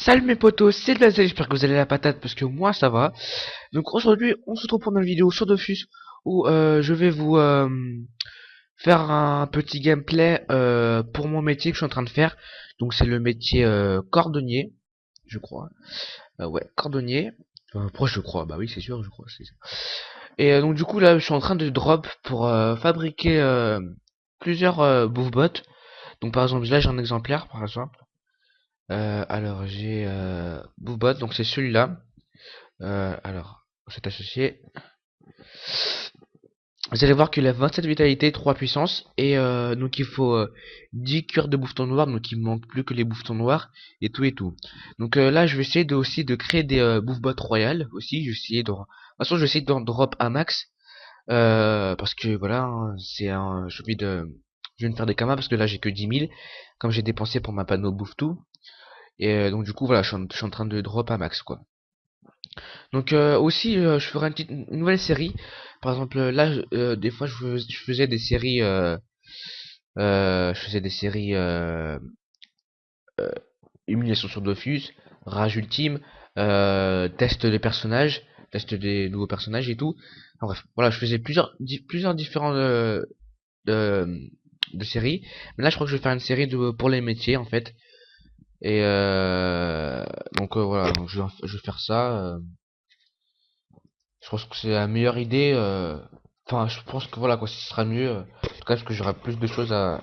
Salut mes potos, c'est le Vazel, j'espère que vous allez la patate parce que moi ça va. Donc aujourd'hui on se retrouve pour une vidéo sur Dofus où je vais vous faire un petit gameplay pour mon métier que je suis en train de faire. Donc c'est le métier cordonnier, je crois. Ouais, cordonnier. Proche je crois, bah oui c'est sûr, je crois. Et donc du coup là je suis en train de drop pour fabriquer plusieurs bouffe-bots. Donc par exemple là j'ai un exemplaire par exemple. Alors j'ai Boobot, donc c'est celui-là. Alors, c'est associé. Vous allez voir qu'il a 27 vitalité, 3 puissance. Et donc il faut 10 cuirs de bouffetons noirs. Donc il me manque plus que les bouffetons noirs. Et tout et tout. Donc là je vais essayer aussi de créer des bouffe-bots royales. Aussi, je vais essayer de... De toute façon je vais essayer d'en drop un max. Parce que voilà, hein, c'est un... Je vais me faire des kamas parce que là j'ai que 10 000. Comme j'ai dépensé pour ma panneau bouffe tout. Et donc du coup voilà, je suis en train de drop un max quoi. Donc aussi, je ferai une nouvelle série. Par exemple, là, des fois, je faisais des séries, je faisais des séries Humiliation sur Dofus, Rage Ultime, test des personnages, test des nouveaux personnages et tout. Enfin, bref, voilà, je faisais plusieurs différents de, de séries. Mais là, je crois que je vais faire une série pour les métiers en fait. Et donc voilà, donc je vais faire ça. Je pense que c'est la meilleure idée. Enfin, je pense que voilà quoi, ce sera mieux. En tout cas, parce que j'aurai plus de choses à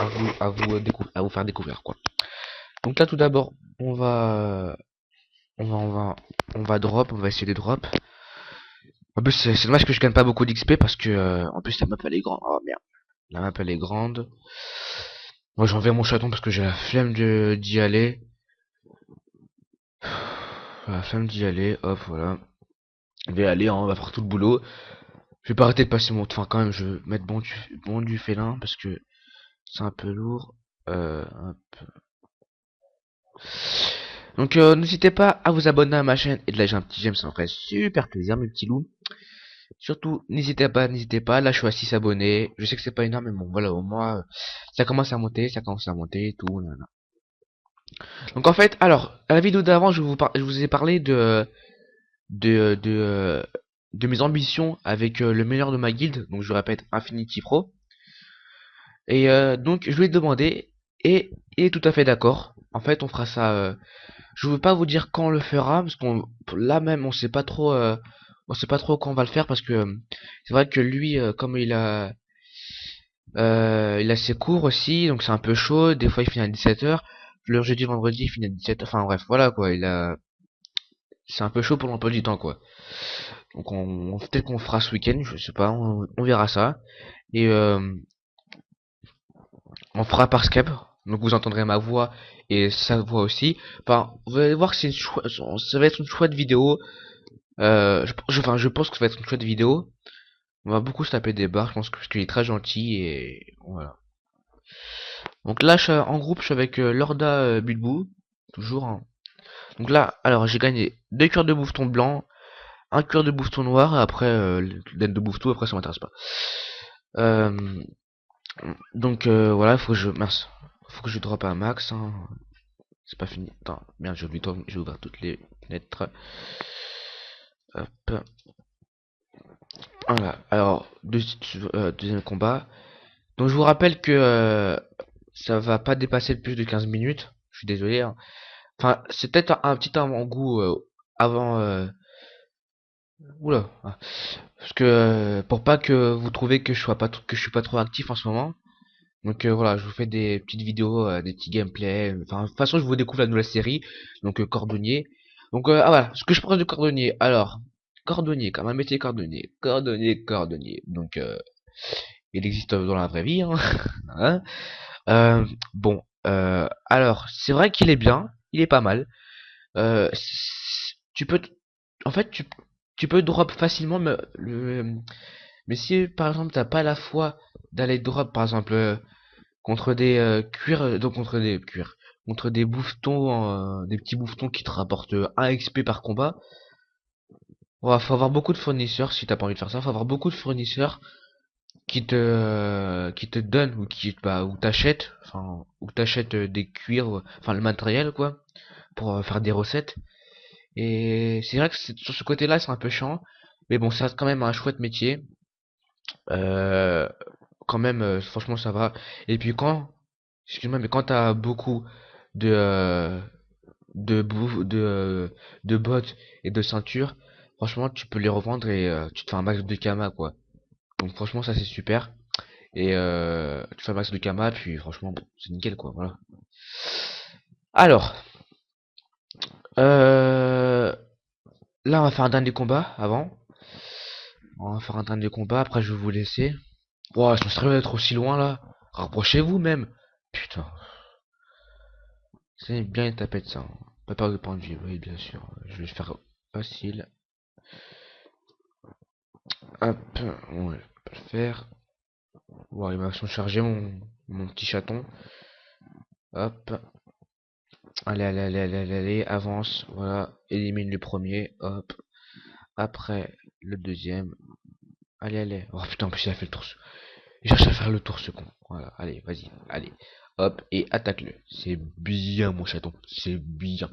vous faire découvrir quoi. Donc là, tout d'abord, on va, on va, on va drop, on va essayer de drop. En plus, c'est dommage que je gagne pas beaucoup d'XP parce que en plus la map elle est grande. Oh merde, la map elle est grande. Moi, j'enverrai mon chaton parce que j'ai la flemme d'y aller. La flemme d'y aller. Hop, voilà. Je vais aller, hein, on va faire tout le boulot. Je vais pas arrêter de passer mon temps quand même. Je vais mettre bon du félin parce que c'est un peu lourd. Hop. Donc n'hésitez pas à vous abonner à ma chaîne et de lâcher un petit j'aime, ça me ferait super plaisir mes petits loups. Surtout n'hésitez pas, là je suis à 6 abonnés. Je sais que c'est pas énorme mais bon voilà au moins ça commence à monter, et tout. Nanana. Donc en fait, alors, à la vidéo d'avant je vous ai parlé de, de, euh, de mes ambitions avec le meilleur de ma guilde, donc je répète Infinity Pro. Et donc je lui ai demandé et il est tout à fait d'accord. En fait on fera ça. Je veux pas vous dire quand on le fera parce qu'on là même on sait pas trop quand on va le faire parce que c'est vrai que lui comme il a ses cours aussi donc c'est un peu chaud. Des fois il finit à 17 h. Le jeudi vendredi il finit à 17 h. Enfin bref voilà quoi. C'est un peu chaud pour l'emploi du temps quoi. Donc peut-être qu'on fera ce week-end. Je sais pas. On verra ça. Et on fera par Skype, donc vous entendrez ma voix et sa voix aussi. Enfin, vous allez voir que ça va être une chouette vidéo. Enfin, je pense que ça va être une chouette vidéo. On va beaucoup se taper des barres, je pense que parce qu'il est très gentil et voilà. Donc là, en groupe, je suis avec Lorda Bulbou, toujours, hein. Donc là, alors j'ai gagné 2 cœurs de bouffeton blanc, un cœur de bouffeton noir, et après, l'aide de bouffeton, après ça m'intéresse pas. Euh, donc voilà, faut que je drop un max, hein. C'est pas fini. Attends, merde, j'ai ouvert toutes les fenêtres. Hop. Voilà. Alors, deuxième combat. Donc, je vous rappelle que ça va pas dépasser le plus de 15 minutes. Je suis désolé, hein. Enfin, c'est peut-être un petit avant-goût avant. Oula. Ah. Parce que pour pas que vous trouvez que je suis pas trop actif en ce moment. Donc voilà, je vous fais des petites vidéos, des petits gameplays. Enfin, de toute façon, je vous découvre la nouvelle série. Donc cordonnier. Donc ah voilà, ce que je pense de cordonnier. Alors, cordonnier, comme un métier cordonnier. Cordonnier. Donc il existe dans la vraie vie, hein. Hein. Bon, alors, c'est vrai qu'il est bien. Il est pas mal. Tu peux... En fait, tu peux drop facilement mais si par exemple t'as pas la foi d'aller drop par exemple contre des cuirs, donc contre des bouffetons, des petits bouffetons qui te rapportent 1 XP par combat. Ouais, faut avoir beaucoup de fournisseurs si t'as pas envie de faire ça. Faut avoir beaucoup de fournisseurs qui te donnent ou qui bah ou t'achètes, enfin ou t'achètes des cuirs, enfin le matériel quoi, pour faire des recettes. Et c'est vrai que sur ce côté-là, c'est un peu chiant. Mais bon, ça reste quand même un chouette métier. Euh, Quand même, franchement, ça va. Et puis excuse-moi, mais quand t'as beaucoup de, de bottes et de ceintures, franchement, tu peux les revendre et tu te fais un max de kama, quoi. Donc franchement, ça c'est super. Et tu fais un max de kama, puis franchement, bon, c'est nickel, quoi. Voilà. Alors, euh, là, on va faire un dernier combat avant. On va faire un dernier combat, après je vais vous laisser. Ouah, je me serais d'être aussi loin là. Rapprochez-vous même. Putain, c'est bien une tapette ça. Pas peur de prendre vie, oui, bien sûr. Je vais faire facile. Hop, ouais, je peux pas le faire. Wow, il m'a chargé mon petit chaton. Hop, allez, allez, allez, allez, allez, allez, avance. Voilà, élimine le premier. Hop, après le deuxième. Allez, allez. Oh putain, en plus il a fait le tour. Il cherche à faire le tour ce con. Voilà, allez, vas-y, allez. Hop, et attaque-le. C'est bien mon chaton, c'est bien.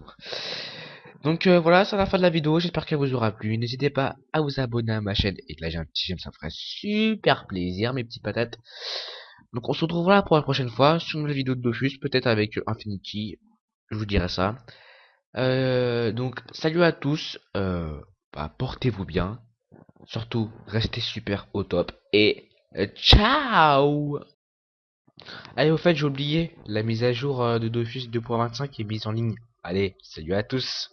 Donc voilà, c'est la fin de la vidéo, j'espère qu'elle vous aura plu. N'hésitez pas à vous abonner à ma chaîne et de lâcher un petit j'aime, ça me ferait super plaisir, mes petites patates. Donc on se retrouvera pour la prochaine fois sur une nouvelle vidéo de Dofus, peut-être avec Infinity, je vous dirai ça. Donc salut à tous, portez-vous bien, surtout restez super au top et ciao. Allez, au fait, j'ai oublié, la mise à jour de Dofus 2.25 est mise en ligne. Allez, salut à tous.